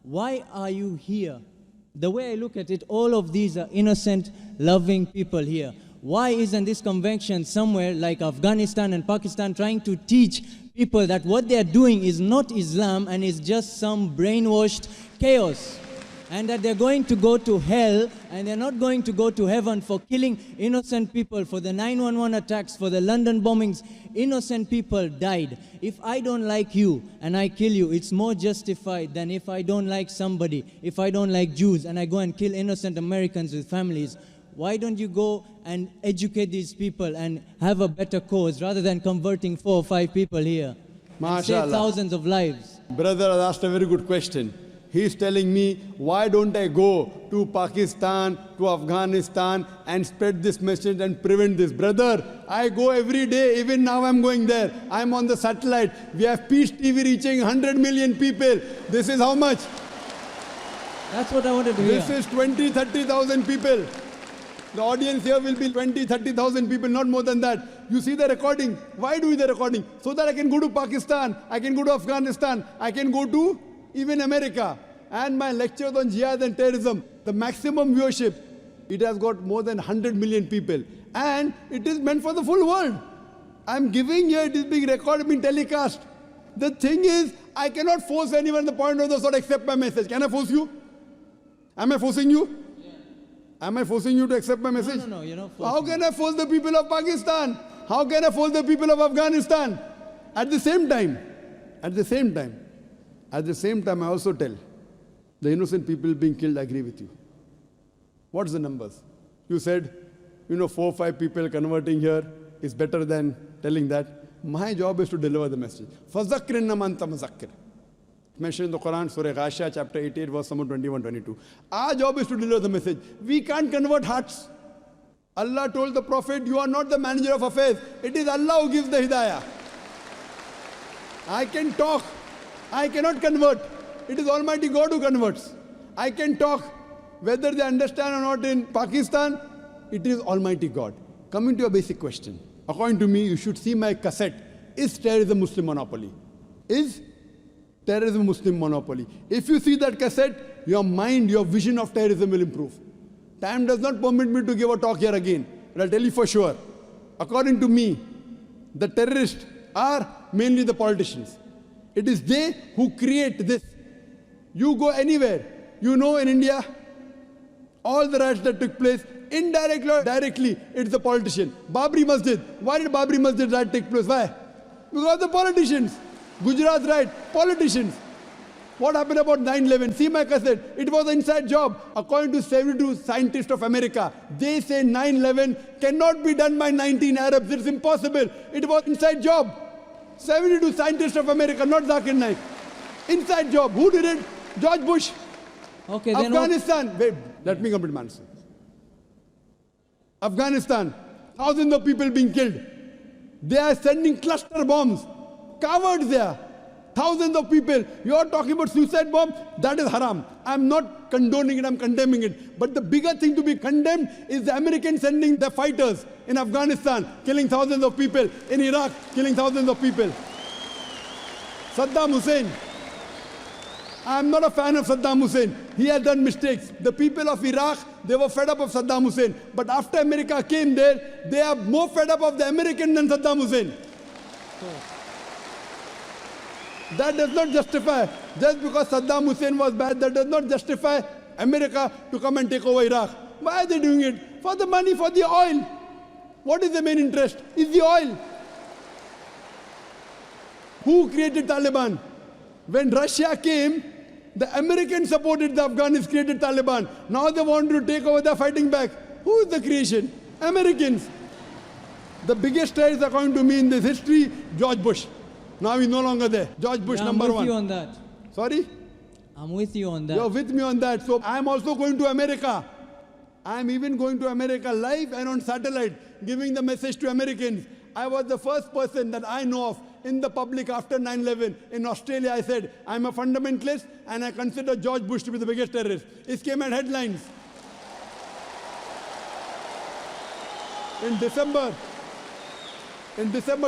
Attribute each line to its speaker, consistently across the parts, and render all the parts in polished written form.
Speaker 1: why are you here? The way I look at it, all of these are innocent, loving people here. Why isn't this convention somewhere like Afghanistan and Pakistan trying to teach people that what they are doing is not Islam and is just some brainwashed chaos? And that they're going to go to hell and they're not going to go to heaven for killing innocent people, for the 911 attacks, for the London bombings. Innocent people died. If I don't like you and I kill you, it's more justified than if I don't like somebody, if I don't like Jews and I go and kill innocent Americans with families. Why don't you go and educate these people and have a better cause rather than converting 4 or 5 people here? And save thousands of lives.
Speaker 2: Brother has asked a very good question. He's telling me, why don't I go to Pakistan, to Afghanistan and spread this message and prevent this? Brother, I go every day, even now I'm going there. I'm on the satellite. We have Peace TV reaching 100 million people. This is how much?
Speaker 1: That's what I wanted to hear.
Speaker 2: This is 20, 30,000 people. The audience here will be 20, 30,000 people, not more than that. You see the recording. Why do the recording? So that I can go to Pakistan, I can go to Afghanistan, I can go to even America. And my lectures on jihad and terrorism, the maximum viewership, it has got more than 100 million people. And it is meant for the full world. I'm giving here, it is being recorded, being telecast. The thing is, I cannot force anyone at the point of the sword accept my message. Can I force you? Am I forcing you? Yeah. Am I forcing you to accept my message?
Speaker 1: No, you're not forcing.
Speaker 2: How can I force the people of Pakistan? How can I force the people of Afghanistan? At the same time, I also tell the innocent people being killed, I agree with you. What's the numbers? You said, 4 or 5 people converting here is better than telling that. My job is to deliver the message. فَذَكِّرْ إِنَّمَا أَنْتَ مُذَكِّرٌ. Mentioned in the Quran, Surah Ghashiyah, chapter 88, verse 21, 22. Our job is to deliver the message. We can't convert hearts. Allah told the Prophet, you are not the manager of affairs. It is Allah who gives the hidayah. I can talk. I cannot convert. It is Almighty God who converts. I can talk. Whether they understand or not in Pakistan, it is Almighty God. Coming to a basic question. According to me, you should see my cassette. Is terrorism Muslim monopoly? Is terrorism Muslim monopoly? If you see that cassette, your mind, your vision of terrorism will improve. Time does not permit me to give a talk here again. But I'll tell you for sure. According to me, the terrorists are mainly the politicians. It is they who create this. You go anywhere. In India, all the riots that took place, indirectly or directly, it's the politician. Babri Masjid. Why did Babri Masjid riot take place? Why? Because the politicians. Gujarat riot, politicians. What happened about 9/11? See my cassette. It was an inside job. According to 72 scientists of America, they say 9/11 cannot be done by 19 Arabs. It's impossible. It was inside job. 72 scientists of America, not Zakir Naik. Inside job. Who did it? George Bush.
Speaker 1: Okay,
Speaker 2: Afghanistan. Wait, let me complete my answer. Afghanistan. Thousands of people being killed. They are sending cluster bombs. Cowards there. Thousands of people. You are talking about suicide bomb? That is haram. I'm not condoning it, I'm condemning it. But the bigger thing to be condemned is the Americans sending their fighters in Afghanistan, killing thousands of people. In Iraq, killing thousands of people. Saddam Hussein. I'm not a fan of Saddam Hussein. He has done mistakes. The people of Iraq, they were fed up of Saddam Hussein. But after America came there, they are more fed up of the American than Saddam Hussein. That does not justify, just because Saddam Hussein was bad, that does not justify America to come and take over Iraq. Why are they doing it? For the money, for the oil. What is the main interest? Is the oil. Who created Taliban? When Russia came, the Americans supported the Afghans, created Taliban. Now they want to take over, they're fighting back. Who is the creation? Americans. The biggest terrorist, according to me, in this history, George Bush. Now he's no longer there. George Bush, number 1.
Speaker 1: I'm with you on that.
Speaker 2: Sorry?
Speaker 1: I'm with you on that.
Speaker 2: You're with me on that. So I'm also going to America. I'm even going to America live and on satellite, giving the message to Americans. I was the first person that I know of in the public after 9/11. In Australia, I said, I'm a fundamentalist and I consider George Bush to be the biggest terrorist. It came at headlines. In December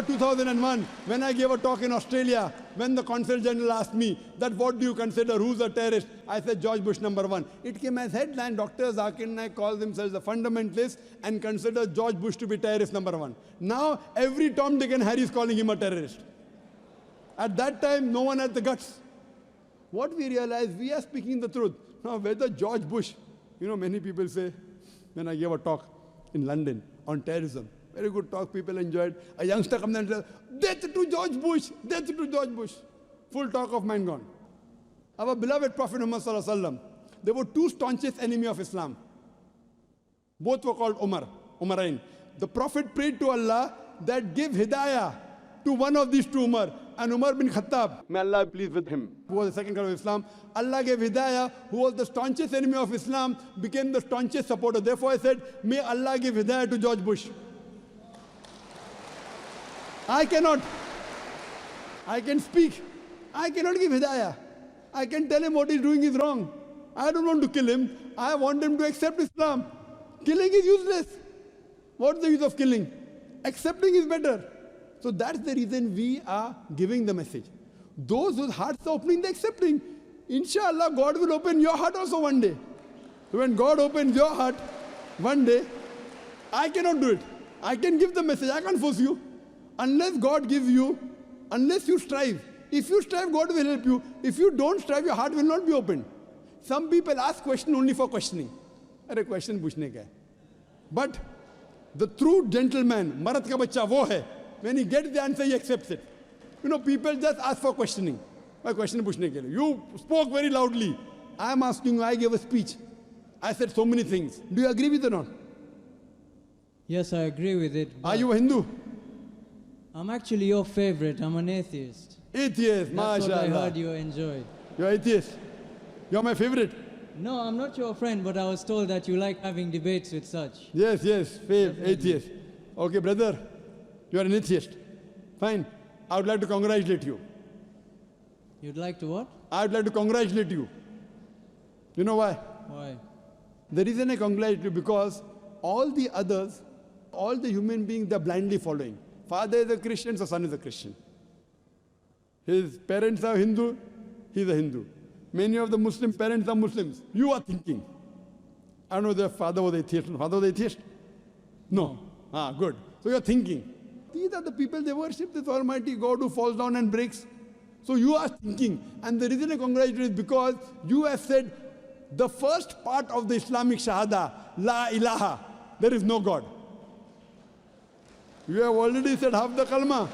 Speaker 2: 2001, when I gave a talk in Australia, when the Consul General asked me that what do you consider, who's a terrorist? I said George Bush #1. It came as headline, Dr. Zakir Naik calls themselves a fundamentalist and considers George Bush to be terrorist #1. Now every Tom, Dick and Harry is calling him a terrorist. At that time, no one had the guts. What we realized, we are speaking the truth. Now whether George Bush, many people say, when I gave a talk in London on terrorism, very good talk, people enjoyed. A youngster comes and says, death to George Bush, death to George Bush. Full talk of mine gone. Our beloved Prophet Muhammad Sallallahu Alaihi Wasallam, there were two staunchest enemies of Islam. Both were called Umarain. The Prophet prayed to Allah that give hidayah to one of these two Umar. And Umar bin Khattab, may Allah be pleased with him, who was the second caliph of Islam. Allah gave hidayah, who was the staunchest enemy of Islam, became the staunchest supporter. Therefore I said, may Allah give hidayah to George Bush. I cannot. I can speak. I cannot give hidayah. I can tell him what he's doing is wrong. I don't want to kill him. I want him to accept Islam. Killing is useless. What's the use of killing? Accepting is better. So that's the reason we are giving the message. Those whose hearts are opening, they're accepting. Inshallah, God will open your heart also one day. When God opens your heart one day, I cannot do it. I can give the message. I can't force you. Unless God gives you, unless you strive. If you strive, God will help you. If you don't strive, your heart will not be opened. Some people ask question only for questioning. Arey question पूछने का है. But the true gentleman, मर्द का बच्चा वो है. When he gets the answer, he accepts it. People just ask for questioning. My question पूछने के लिए. You spoke very loudly. I am asking you, I gave a speech. I said so many things. Do you agree with it or not?
Speaker 1: Yes, I agree with it.
Speaker 2: Are you a Hindu?
Speaker 1: I'm actually your favorite. I'm an atheist.
Speaker 2: Atheist,
Speaker 1: That's what I
Speaker 2: mashallah.
Speaker 1: heard you enjoyed.
Speaker 2: You're atheist. You're my favorite.
Speaker 1: No, I'm not your friend, but I was told that you like having debates with such.
Speaker 2: Yes, atheist. Okay, brother, you are an atheist. Fine. I would like to congratulate you.
Speaker 1: You'd like to what?
Speaker 2: I would like to congratulate you. You know why?
Speaker 1: Why?
Speaker 2: The reason I congratulate you because all the others, all the human beings, they're blindly following. Father is a Christian, so son is a Christian. His parents are Hindu, he's a Hindu. Many of the Muslim parents are Muslims. You are thinking. I don't know if their father was atheist. Father was atheist? No. Good. So you're thinking. These are the people, they worship this Almighty God who falls down and breaks. So you are thinking. And the reason I congratulate you is because you have said the first part of the Islamic Shahada, La ilaha, there is no God. You have already said half the kalma.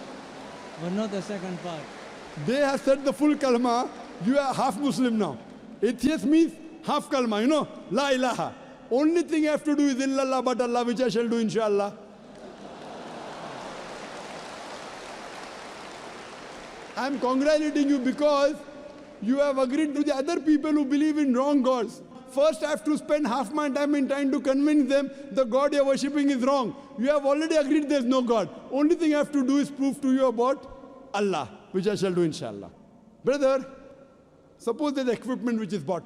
Speaker 1: But not the second part.
Speaker 2: They have said the full kalma. You are half Muslim now. Atheist means half kalma, La ilaha. Only thing you have to do is illallah but Allah, which I shall do inshallah. I am congratulating you because you have agreed to the other people who believe in wrong gods. First I have to spend half my time in trying to convince them the God you are worshipping is wrong. You have already agreed there is no God. Only thing I have to do is prove to you about Allah, which I shall do inshallah. Brother, suppose there is equipment which is bought.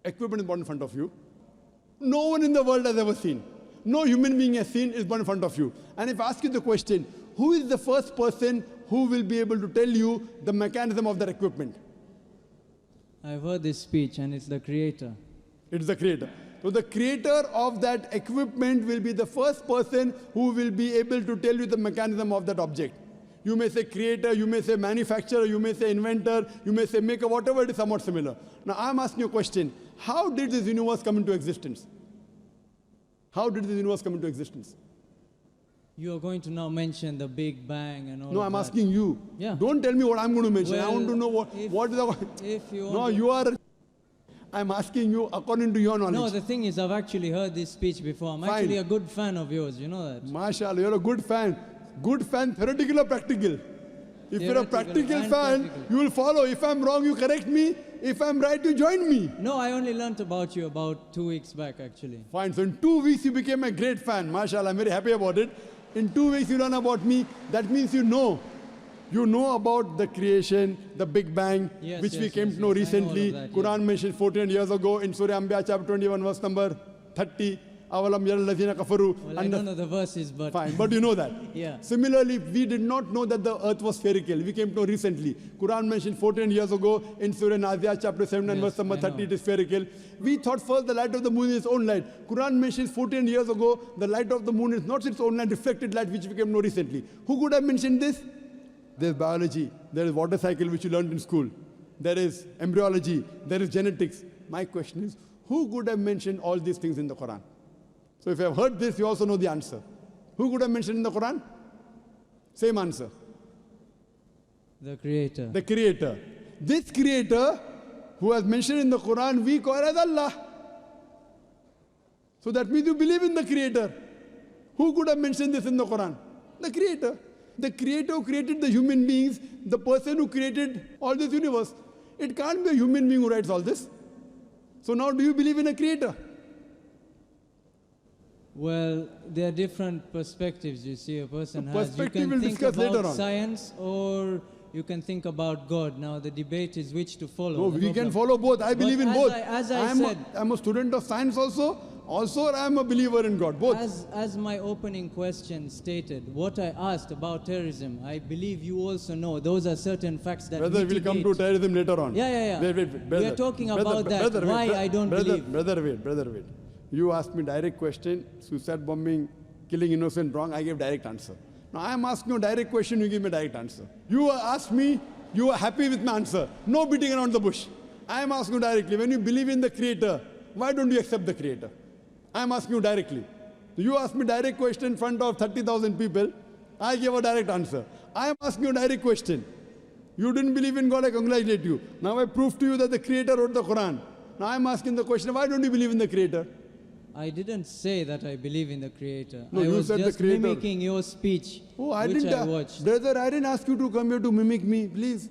Speaker 2: Equipment is bought in front of you. No one in the world has ever seen. No human being has seen is bought in front of you. And if I ask you the question, who is the first person who will be able to tell you the mechanism of that equipment?
Speaker 1: I've heard this speech and it's the creator.
Speaker 2: It's the creator. So the creator of that equipment will be the first person who will be able to tell you the mechanism of that object. You may say creator, you may say manufacturer, you may say inventor, you may say maker, whatever, it is somewhat similar. Now I'm asking you a question. How did this universe come into existence? How did this universe come into existence?
Speaker 1: You are going to now mention the Big Bang and all
Speaker 2: No,
Speaker 1: of
Speaker 2: I'm
Speaker 1: that.
Speaker 2: asking you.
Speaker 1: Yeah.
Speaker 2: Don't tell me what I'm going to mention. I
Speaker 1: Well,
Speaker 2: want to know what is the...
Speaker 1: If you
Speaker 2: No,
Speaker 1: want
Speaker 2: you are... I'm asking you according to your knowledge.
Speaker 1: No, the thing is, I've actually heard this speech before. I'm
Speaker 2: Fine.
Speaker 1: actually a good fan of yours, you know that.
Speaker 2: MashaAllah, you're a good fan. Good fan, theoretical or practical? If you're a
Speaker 1: Theoretical
Speaker 2: practical
Speaker 1: and
Speaker 2: fan,
Speaker 1: practical.
Speaker 2: you will follow. If I'm wrong, you correct me. If I'm right, you join me.
Speaker 1: No, I only learnt about you about 2 weeks back, actually.
Speaker 2: Fine. So in 2 weeks, you became a great fan. MashaAllah, I'm very happy about it. In 2 weeks, you learn about me. That means you know. You know about the creation, the Big Bang,
Speaker 1: Yes,
Speaker 2: which we
Speaker 1: yes,
Speaker 2: came
Speaker 1: yes,
Speaker 2: to know
Speaker 1: yes. I know all of
Speaker 2: recently.
Speaker 1: that,
Speaker 2: Quran mentioned 14 years ago in Surah Anbiya chapter 21 verse number 30. Avalam yara allazina kafaru.
Speaker 1: Well, I don't know the verses, but
Speaker 2: Fine, but you know that.
Speaker 1: Yeah.
Speaker 2: Similarly, we did not know that the earth was spherical. We came to know recently. Quran mentioned 14 years ago in Surah Naziat chapter 7 and
Speaker 1: Yes,
Speaker 2: verse number
Speaker 1: I
Speaker 2: 30
Speaker 1: know.
Speaker 2: it is spherical. We thought first the light of the moon is its own light. Quran mentions 14 years ago the light of the moon is not its own light, reflected light, which we came to know recently. Who could have mentioned this? There is biology, there is water cycle which you learned in school. There is embryology, there is genetics. My question is, who could have mentioned all these things in the Quran? So if you have heard this, you also know the answer. Who could have mentioned in the Quran? Same answer.
Speaker 1: the Creator.
Speaker 2: The Creator. This Creator who has mentioned in the Quran, we call as Allah. So that means you believe in the Creator. Who could have mentioned this in the Quran? The Creator. The Creator who created the human beings, the person who created all this universe. It can't be a human being who writes all this. So now do you believe in a Creator?
Speaker 1: Well, there are different perspectives you see a person has. You
Speaker 2: Perspective
Speaker 1: can
Speaker 2: we'll
Speaker 1: think
Speaker 2: discuss later
Speaker 1: about
Speaker 2: on.
Speaker 1: science or you can think about God. Now the debate is which to follow.
Speaker 2: No,
Speaker 1: The
Speaker 2: we can
Speaker 1: problem-
Speaker 2: follow both. I believe in
Speaker 1: as
Speaker 2: both.
Speaker 1: as I
Speaker 2: I'm
Speaker 1: said,
Speaker 2: I'm a student of science also I'm a believer in God. Both.
Speaker 1: as my opening question stated, what I asked about terrorism, I believe you also know those are certain facts that
Speaker 2: Brother, we'll come to
Speaker 1: mitigate.
Speaker 2: terrorism later on.
Speaker 1: Yeah.
Speaker 2: Wait,
Speaker 1: We
Speaker 2: brother.
Speaker 1: are talking
Speaker 2: Brother,
Speaker 1: about that.
Speaker 2: brother,
Speaker 1: Why
Speaker 2: wait,
Speaker 1: I don't
Speaker 2: brother,
Speaker 1: believe.
Speaker 2: Brother, wait. You asked me direct question, suicide bombing, killing innocent wrong, I gave direct answer. Now I am asking you a direct question, you give me a direct answer. You asked me, you are happy with my answer. No beating around the bush. I am asking you directly, when you believe in the Creator, why don't you accept the Creator? I am asking you directly. You asked me direct question in front of 30,000 people. I gave a direct answer. I am asking you a direct question. You didn't believe in God, I congratulate you. Now I prove to you that the Creator wrote the Quran. Now I am asking the question, why don't you believe in the Creator?
Speaker 1: I didn't say that I believe in the Creator.
Speaker 2: No,
Speaker 1: I
Speaker 2: you
Speaker 1: was
Speaker 2: said the
Speaker 1: just
Speaker 2: Creator.
Speaker 1: mimicking your speech,
Speaker 2: Oh, I
Speaker 1: which
Speaker 2: didn't.
Speaker 1: I watched.
Speaker 2: Brother, I didn't ask you to come here to mimic me, please.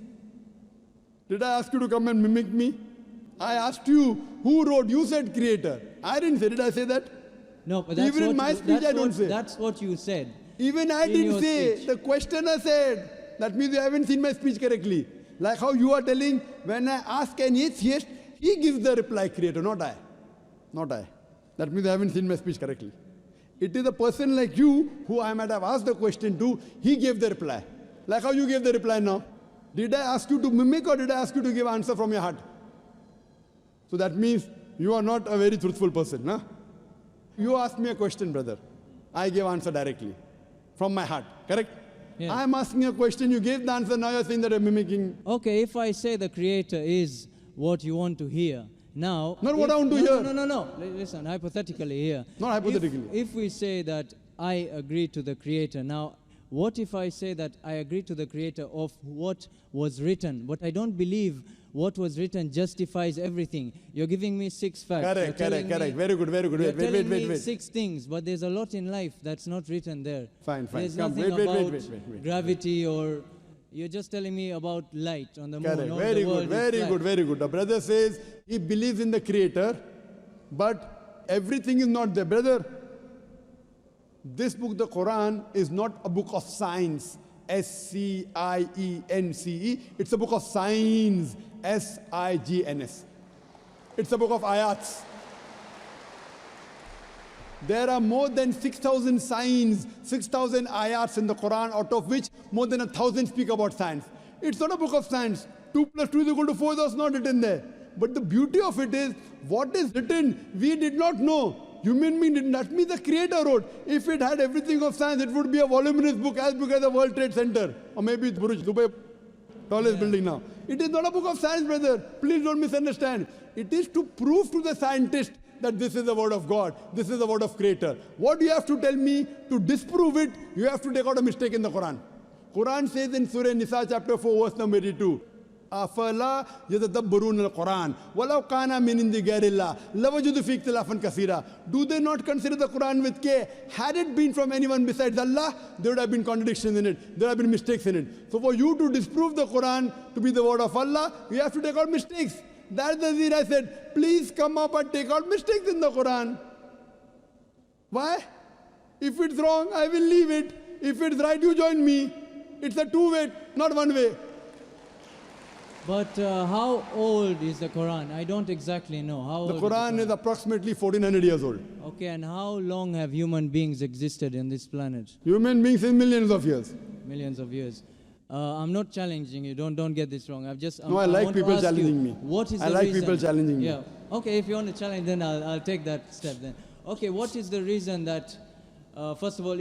Speaker 2: Did I ask you to come and mimic me? I asked you, who wrote? You said Creator. I didn't say, did I say that?
Speaker 1: No, but that's
Speaker 2: Even in
Speaker 1: what
Speaker 2: my
Speaker 1: you-
Speaker 2: speech,
Speaker 1: that's
Speaker 2: I don't
Speaker 1: what-
Speaker 2: say.
Speaker 1: That's what you said.
Speaker 2: Even I
Speaker 1: In
Speaker 2: didn't
Speaker 1: your
Speaker 2: say.
Speaker 1: speech.
Speaker 2: The questioner said. That means you haven't seen my speech correctly. Like how you are telling, when I ask an atheist, he gives the reply, Creator, not I. Not I. That means you haven't seen my speech correctly. It is a person like you who I might have asked the question to, he gave the reply. Like how you gave the reply now. Did I ask you to mimic or did I ask you to give answer from your heart? So that means you are not a very truthful person, huh? You asked me a question, brother. I gave answer directly from my heart, correct?
Speaker 1: Yeah.
Speaker 2: I am asking a question, you gave the answer, now you are saying that I'm mimicking.
Speaker 1: Okay, if I say the Creator is what you want to hear, now...
Speaker 2: Not what
Speaker 1: if-
Speaker 2: I want to
Speaker 1: no,
Speaker 2: hear.
Speaker 1: No. Listen, hypothetically here.
Speaker 2: Not hypothetically.
Speaker 1: If we say that I agree to the Creator, now what if I say that I agree to the Creator of what was written, but I don't believe what was written justifies everything? You're giving me 6 facts. You're
Speaker 2: Correct.
Speaker 1: telling me-
Speaker 2: Very good.
Speaker 1: You're telling me
Speaker 2: Wait.
Speaker 1: 6 things, but there's a lot in life that's not written there.
Speaker 2: Fine.
Speaker 1: There's
Speaker 2: Come,
Speaker 1: nothing
Speaker 2: wait.
Speaker 1: about gravity or... You're just telling me about light on the moon.
Speaker 2: Correct.
Speaker 1: or
Speaker 2: Very
Speaker 1: the world is flat.
Speaker 2: very good. The brother says he believes in the Creator, but everything is not there. Brother, this book, the Quran, is not a book of science. S-C-I-E-N-C-E. It's a book of signs. S-I-G-N-S. It's a book of ayats. There are more than 6,000 signs, 6,000 ayats in the Quran, out of which more than 1,000 speak about science. It's not a book of science. 2 plus 2 is equal to 4, that's not written there. But the beauty of it is, what is written, we did not know. Human being didn't. That means the Creator wrote. If it had everything of science, it would be a voluminous book as big as the World Trade Center. Or maybe it's Burj Dubai, tallest building now. It is not a book of science, brother. Please don't misunderstand. It is to prove to the scientist that this is the word of God. This is the word of Creator. What you have to tell me to disprove it, you have to take out a mistake in the Quran. Quran says in Surah Nisa chapter 4 verse number 82, أَفَلَا يَتَدَبَّرُونَ الْقُرْآنَ وَلَوْ كَانَ مِنْ عِنْدِ غَيْرِ اللَّهِ لَوَجَدُوا فِيهِ اخْتِلَافًا كَثِيرًا. Do they not consider the Quran with care? Had it been from anyone besides Allah, there would have been contradictions in it. There would have been mistakes in it. So for you to disprove the Quran to be the word of Allah, you have to take out mistakes. That's the reason I said, please come up and take out mistakes in the Quran. Why? If it's wrong, I will leave it. If it's right, you join me. It's a two-way, not one way.
Speaker 1: But how old is the Quran? I don't exactly know. How
Speaker 2: The
Speaker 1: old
Speaker 2: Quran is approximately 1400 years old.
Speaker 1: Okay, and how long have human beings existed in this planet?
Speaker 2: Human beings in millions of years.
Speaker 1: Millions of years. I'm not challenging you. Don't get this wrong.
Speaker 2: No, I like
Speaker 1: want to
Speaker 2: people
Speaker 1: ask you,
Speaker 2: challenging me.
Speaker 1: What is
Speaker 2: I
Speaker 1: the
Speaker 2: like
Speaker 1: reason?
Speaker 2: people challenging me.
Speaker 1: Yeah. Okay, if you want to challenge, then I'll take that step then. Okay, what is the reason that, first of all,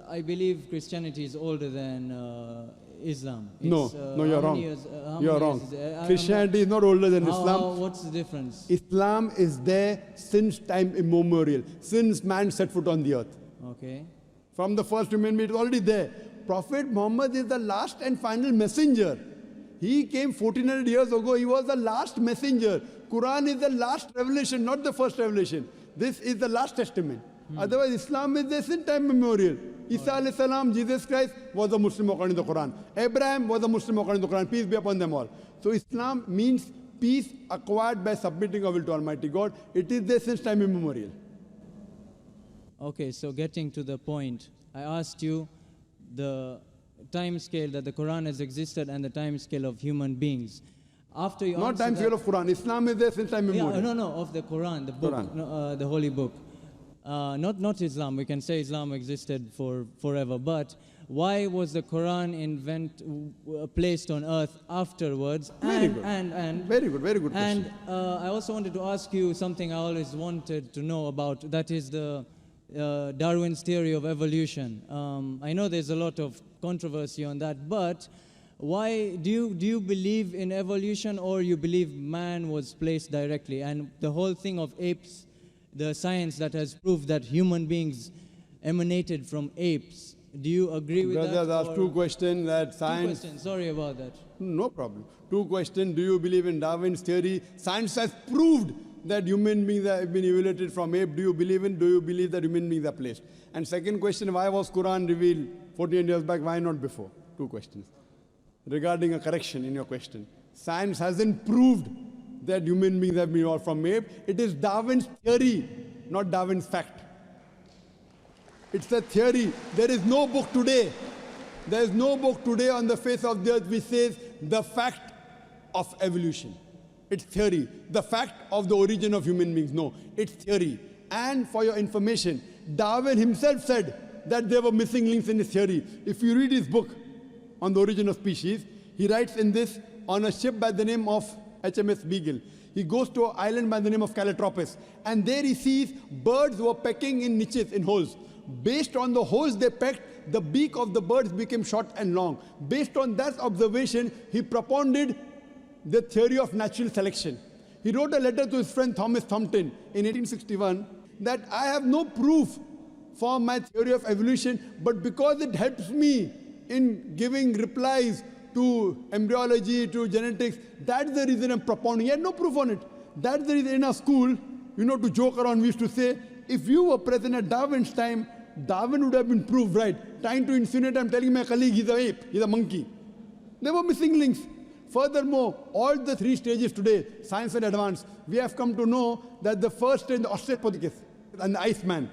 Speaker 1: I believe Christianity is older than Islam.
Speaker 2: No, you're
Speaker 1: how
Speaker 2: wrong.
Speaker 1: many years- how
Speaker 2: You're
Speaker 1: many
Speaker 2: wrong.
Speaker 1: years is it?
Speaker 2: Christianity is not older than Islam.
Speaker 1: What's the difference?
Speaker 2: Islam is there since time immemorial, since man set foot on the earth.
Speaker 1: Okay.
Speaker 2: From the first human being, it's already there. Prophet Muhammad is the last and final messenger. He came 1400 years ago. He was the last messenger. Quran is the last revelation, not the first revelation. This is the last testament. Otherwise, Islam is there since time immemorial. Isa alayhi salam, Jesus Christ, was a Muslim according to the Quran. Abraham was a Muslim according to the Quran. Peace be upon them all. So Islam means peace acquired by submitting our will to Almighty God. It is there since time immemorial.
Speaker 1: Okay, so getting to the point, I asked you the time scale that the Quran has existed and the time scale of human beings. After you
Speaker 2: Not
Speaker 1: answer
Speaker 2: time
Speaker 1: that-
Speaker 2: scale of Quran. Islam is there since time immemorial.
Speaker 1: Yeah, no, of the Quran, the book,
Speaker 2: Quran.
Speaker 1: no, the holy book. Not Islam. We can say Islam existed for forever, but why was the Quran placed on earth afterwards?
Speaker 2: Very good. Very good question.
Speaker 1: And I also wanted to ask you something I always wanted to know about. That is the Darwin's theory of evolution. I know there's a lot of controversy on that, but why do you believe in evolution, or you believe man was placed directly? And the whole thing of apes, the science that has proved that human beings emanated from apes. Do you agree with
Speaker 2: Brothers
Speaker 1: that?
Speaker 2: asked two questions that
Speaker 1: Two
Speaker 2: science.
Speaker 1: questions. Sorry about that.
Speaker 2: No problem. Two questions. Do you believe in Darwin's theory? Science has proved that human beings have been evoluted from ape. Do you believe that human beings are placed? And second question, why was Quran revealed 14 years back? Why not before? Two questions. Regarding a correction in your question, science hasn't proved that human beings have been evolved from ape. It is Darwin's theory, not Darwin's fact. It's a theory. There is no book today. There is no book today on the face of the earth which says the fact of evolution. It's theory. The fact of the origin of human beings. No, it's theory. And for your information, Darwin himself said that there were missing links in his theory. If you read his book on the origin of species, he writes in this on a ship by the name of HMS Beagle. He goes to an island by the name of Calotropis, and there he sees birds who are pecking in niches, in holes. Based on the holes they pecked, the beak of the birds became short and long. Based on that observation, he propounded the theory of natural selection. He wrote a letter to his friend Thomas Thompson in 1861 that I have no proof for my theory of evolution, but because it helps me in giving replies to embryology, to genetics, that's the reason I'm propounding. He had no proof on it. That's the reason in our school, to joke around, we used to say, if you were present at Darwin's time, Darwin would have been proved right. Trying to insinuate, I'm telling my colleague, he's an ape, he's a monkey. There were missing links. Furthermore, all the three stages today, science and advance, we have come to know that the first stage, the Australopithecus and the Iceman.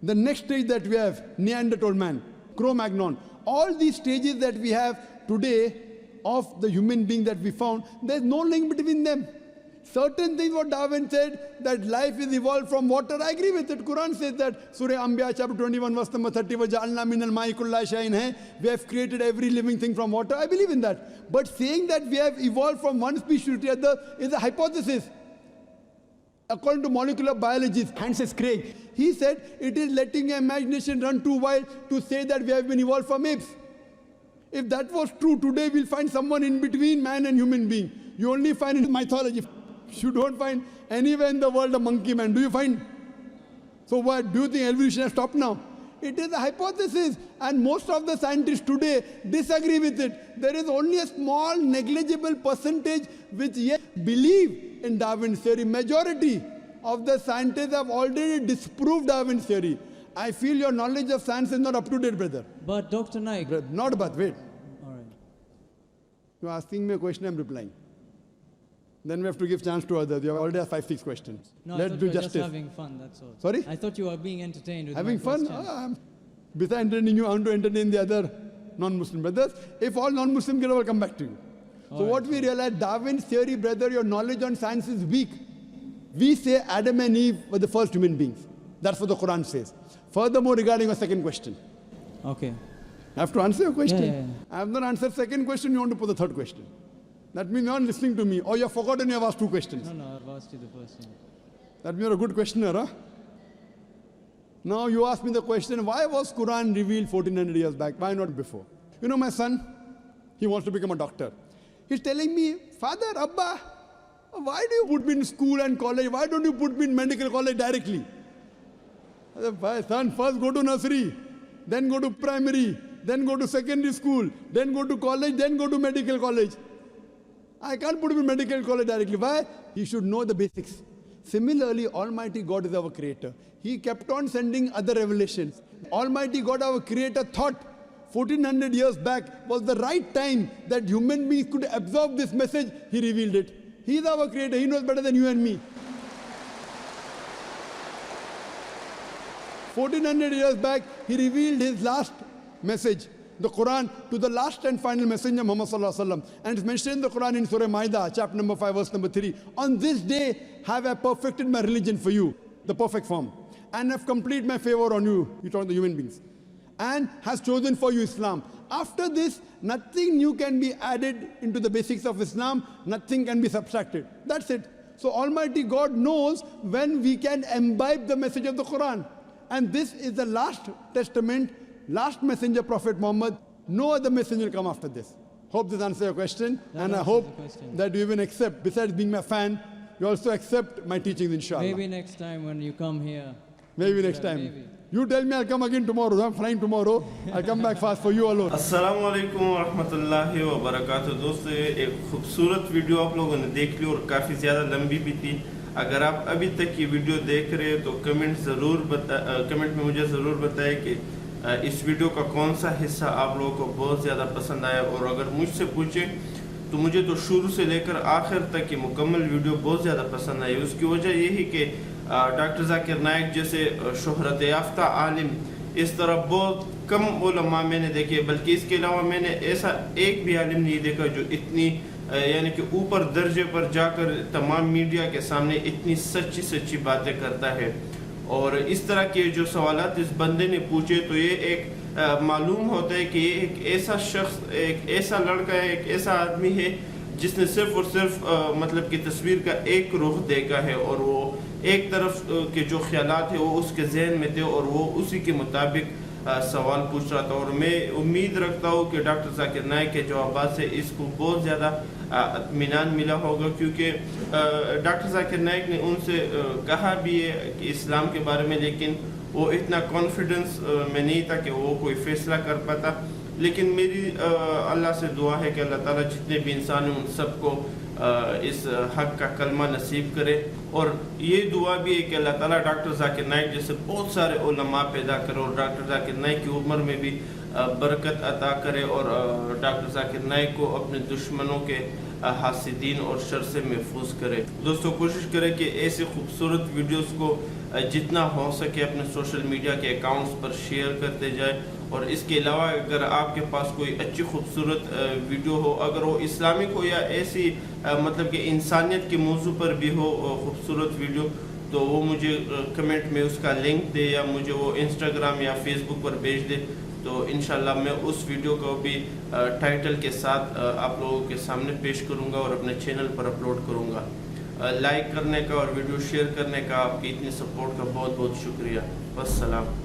Speaker 2: The next stage that we have, Neanderthal man, Cro-Magnon. All these stages that we have today of the human being that we found, there's no link between them. Certain things what Darwin said, that life is evolved from water, I agree with it. Quran says that, Surah Anbiya chapter 21 verse number 30, وَجَعَلْنَا مِنَ الْمَاءِ كُلَّ شَيْءٍ hai. We have created every living thing from water, I believe in that. But saying that we have evolved from one species to the other is a hypothesis. According to molecular biologist Francis Crick, he said it is letting your imagination run too wild to say that we have been evolved from apes. If that was true, today we'll find someone in between man and human being. You only find in mythology. You don't find anywhere in the world a monkey man. Do you find? So what? Do you think evolution has stopped now? It is a hypothesis, and most of the scientists today disagree with it. There is only a small negligible percentage which yet believe in Darwin's theory. Majority of the scientists have already disproved Darwin's theory. I feel your knowledge of science is not up to date, brother.
Speaker 1: But Dr. Naik.
Speaker 2: Not but, wait.
Speaker 1: All right.
Speaker 2: You're asking me a question, I'm replying. Then we have to give chance to others. You have already asked 5-6 questions.
Speaker 1: No,
Speaker 2: Let's
Speaker 1: I thought
Speaker 2: do
Speaker 1: you were
Speaker 2: justice.
Speaker 1: just having fun, that's all.
Speaker 2: Sorry?
Speaker 1: I thought you were being entertained with
Speaker 2: Having
Speaker 1: my
Speaker 2: fun?
Speaker 1: questions.
Speaker 2: Besides entertaining you, I want to entertain the other non-Muslim brothers. If all non-Muslim get over, I'll come back to you. So what we realized, Darwin's theory, brother, your knowledge on science is weak. We say Adam and Eve were the first human beings. That's what the Quran says. Furthermore, regarding your second question.
Speaker 1: Okay.
Speaker 2: I have to answer your question.
Speaker 1: Yeah.
Speaker 2: I have not answered second question, you want to put the third question. That means you are not listening to me, or you have forgotten you have asked two questions.
Speaker 1: No, I've asked you the first one.
Speaker 2: That means you're a good questioner, huh? Now you ask me the question, why was Quran revealed 1400 years back? Why not before? You know my son, he wants to become a doctor. He's telling me, Father, Abba, why do you put me in school and college? Why don't you put me in medical college directly? I said, son, first go to nursery, then go to primary, then go to secondary school, then go to college, then go to medical college. I can't put him in medical college directly. Why? He should know the basics. Similarly, Almighty God is our creator. He kept on sending other revelations. Almighty God, our creator, thought 1400 years back was the right time that human beings could absorb this message. He revealed it. He is our creator. He knows better than you and me. 1400 years back, he revealed his last message, the Quran, to the last and final messenger, Muhammad sallallahu alaihi wasallam. And it's mentioned in the Quran in Surah Ma'idah, chapter number 5, verse number 3. On this day have I perfected my religion for you, the perfect form, and have completed my favor on you, you talk the human beings, and has chosen for you Islam. After this, nothing new can be added into the basics of Islam, nothing can be subtracted. That's it. So Almighty God knows when we can imbibe the message of the Quran. And this is the last testament, last messenger, Prophet Muhammad. No other messenger will come after this. Hope this answers your question. And I hope that you even accept, besides being my fan, you also accept my teachings, inshallah.
Speaker 1: Maybe next time when you come here.
Speaker 2: Maybe next time. You tell me I'll come again tomorrow. I'm flying tomorrow. I'll come back fast for you alone.
Speaker 3: अस्सलामु अलैकुम वरहमतुल्लाहि वबरकातुहू। दोस्तों, एक खूबसूरत video आप लोगों ने देख ली और काफ़ी ज़्यादा लंबी भी थी। अगर आप अभी तक ये वीडियो देख रहे हैं तो कमेंट में मुझे ज़रूर बताएं कि इस वीडियो का कौन सा हिस्सा आप लोगों को बहुत ज़्यादा पसंद आया। और अगर मुझसे पूछें तो मुझे तो शुरू से लेकर आखिर तक की मुकम्मल वीडियो बहुत ज़्यादा पसंद आई। उसकी वजह यही कि डॉक्टर जाकिर नाइक जैसे शोहरत याफ्ता आलिम, इस तरह बहुत कम उलमा मैंने देखे, बल्कि इसके अलावा मैंने ऐसा एक भी आलिम नहीं देखा जो इतनी यानी कि ऊपर दर्जे पर जाकर तमाम मीडिया के सामने इतनी सच्ची सच्ची बातें करता है। और इस तरह के जो सवालात इस बंदे ने पूछे तो ये एक मालूम होता है कि ये एक ऐसा शख्स, एक ऐसा लड़का है, एक ऐसा आदमी है जिसने सिर्फ और सिर्फ मतलब कि तस्वीर का एक रुख देखा है और वो एक तरफ के जो ख्यालात है वो उसके जहन में थे और वो उसी के मुताबिक सवाल पूछ रहा था। और मैं उम्मीद रखता हूँ कि डॉक्टर जाकिर नाइक के जवाब से इसको बहुत ज़्यादा इत्मीनान मिला होगा, क्योंकि डॉक्टर जाकिर नाइक ने उनसे कहा भी है कि इस्लाम के बारे में, लेकिन वो इतना कॉन्फिडेंस में नहीं था कि वो कोई फ़ैसला कर पाता। लेकिन मेरी अल्लाह से दुआ है कि अल्लाह ताला जितने भी इंसान हैं उन सबको इस हक़ का कलमा नसीब करे। और ये दुआ भी है कि अल्लाह ताला डॉक्टर जाकिर नाइक जैसे बहुत सारे उलमा पैदा करे और डॉक्टर जाकिर नाइक की उम्र में भी बरकत अता करे और डॉक्टर जाकिर नाइक को अपने दुश्मनों के हासिदीन और शर से महफूज करे। दोस्तों, कोशिश करें कि ऐसे खूबसूरत वीडियोस को जितना हो सके अपने सोशल मीडिया के अकाउंट्स पर शेयर करते जाए। और इसके अलावा अगर आपके पास कोई अच्छी खूबसूरत वीडियो हो, अगर वो इस्लामिक हो या ऐसी मतलब कि इंसानियत के मौजू पर भी हो खूबसूरत वीडियो, तो वो मुझे कमेंट में उसका लिंक दे या मुझे वो इंस्टाग्राम या फेसबुक पर भेज दे, तो इंशाल्लाह मैं उस वीडियो को भी टाइटल के साथ आप लोगों के सामने पेश करूंगा और अपने चैनल पर अपलोड करूंगा। लाइक करने का और वीडियो शेयर करने का, आपकी इतनी सपोर्ट का बहुत बहुत शुक्रिया। वस्सलाम।